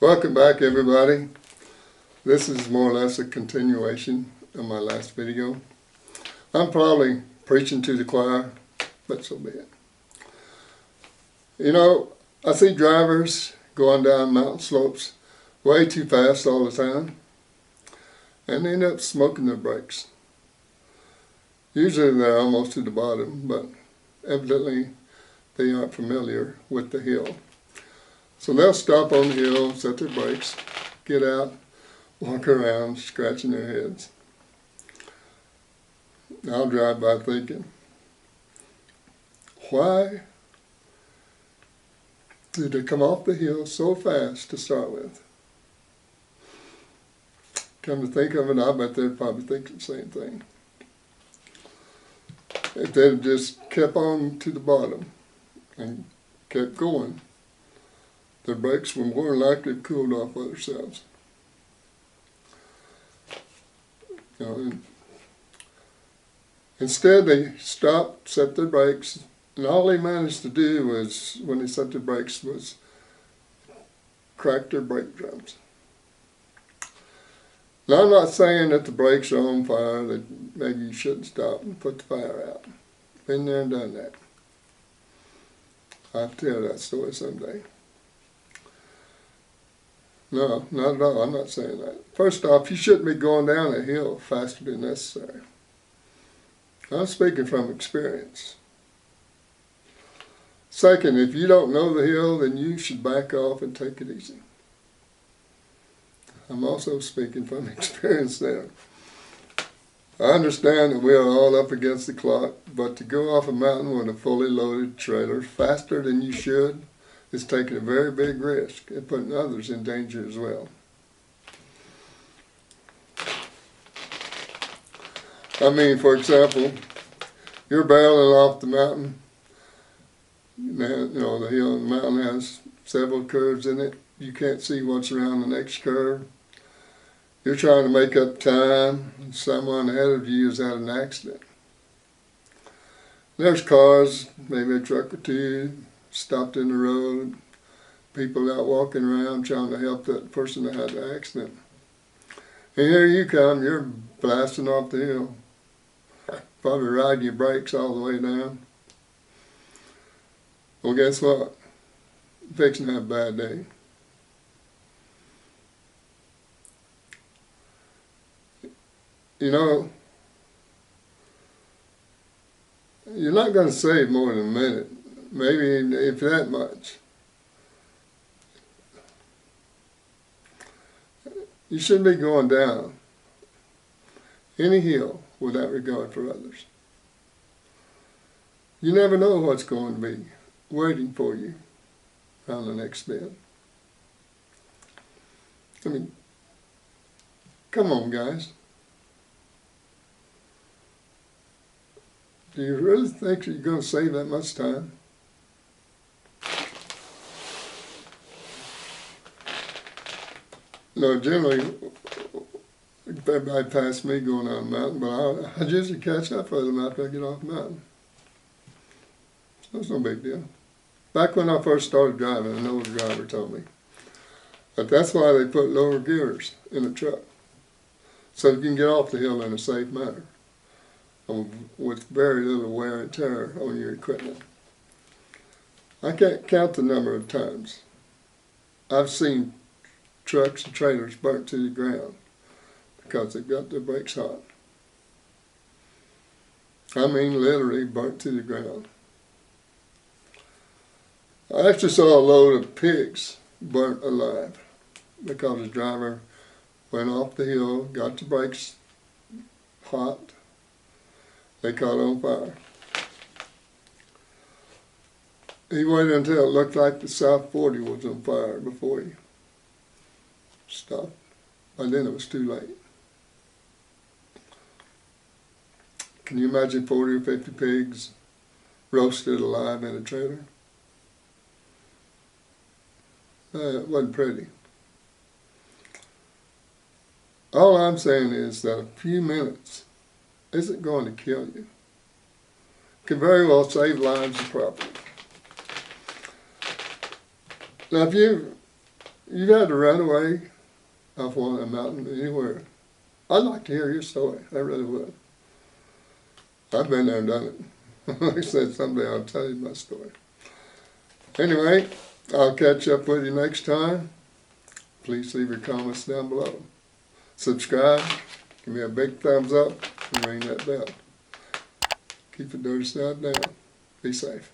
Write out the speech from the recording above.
Welcome back, everybody. This is more or less a continuation of my last video. I'm probably preaching to the choir, but so be it. You know, I see drivers going down mountain slopes way too fast all the time, and they end up smoking their brakes. Usually they're almost to the bottom, but evidently they aren't familiar with the hill. So they'll stop on the hill, set their brakes, get out, walk around, scratching their heads. I'll drive by thinking, why did they come off the hill so fast to start with? Come to think of it, I bet they'd probably think the same thing. If they'd just kept on to the bottom and kept going, their brakes were more likely to cool off by themselves. You know, instead, they stopped, set their brakes, and all they managed to do was, when they set their brakes, was crack their brake drums. Now, I'm not saying that the brakes are on fire, that maybe you shouldn't stop and put the fire out. Been there and done that. I'll tell that story someday. No, not at all. I'm not saying that. First off, you shouldn't be going down a hill faster than necessary. I'm speaking from experience. Second, if you don't know the hill, then you should back off and take it easy. I'm also speaking from experience there. I understand that we are all up against the clock, but to go off a mountain with a fully loaded trailer faster than you should is taking a very big risk and putting others in danger as well. I mean, for example, you're barreling off the mountain. You know, the hill and the mountain has several curves in it. You can't see what's around the next curve. You're trying to make up time, and someone ahead of you has had an accident. There's cars, maybe a truck or two, stopped in the road, people out walking around trying to help that person that had the accident. And here you come, you're blasting off the hill, probably riding your brakes all the way down. Well, guess what? You're fixing to have a bad day. You know, you're not going to save more than a minute, maybe if that much. You shouldn't be going down any hill without regard for others. You never know what's going to be waiting for you around the next bend. I mean, come on, guys. Do you really think you're going to save that much time? No, generally, everybody passed me going down the mountain, but I usually catch up with them after I get off the mountain. So it's no big deal. Back when I first started driving, an older driver told me that that's why they put lower gears in a truck, so you can get off the hill in a safe manner, with very little wear and tear on your equipment. I can't count the number of times I've seen trucks and trailers burnt to the ground because they've got their brakes hot. I mean literally burnt to the ground. I actually saw a load of pigs burnt alive because the driver went off the hill, got the brakes hot, they caught on fire. He waited until it looked like the South 40 was on fire before he stopped. By then it was too late. Can you imagine 40 or 50 pigs roasted alive in a trailer? It wasn't pretty. All I'm saying is that a few minutes isn't going to kill you. It can very well save lives and property. Now, if you you've had to run away off one a mountain anywhere, I'd like to hear your story. I really would. I've been there and done it. Like I said, someday I'll tell you my story. Anyway, I'll catch up with you next time. Please leave your comments down below. Subscribe, give me a big thumbs up, and ring that bell. Keep the dirty stuff down. Be safe.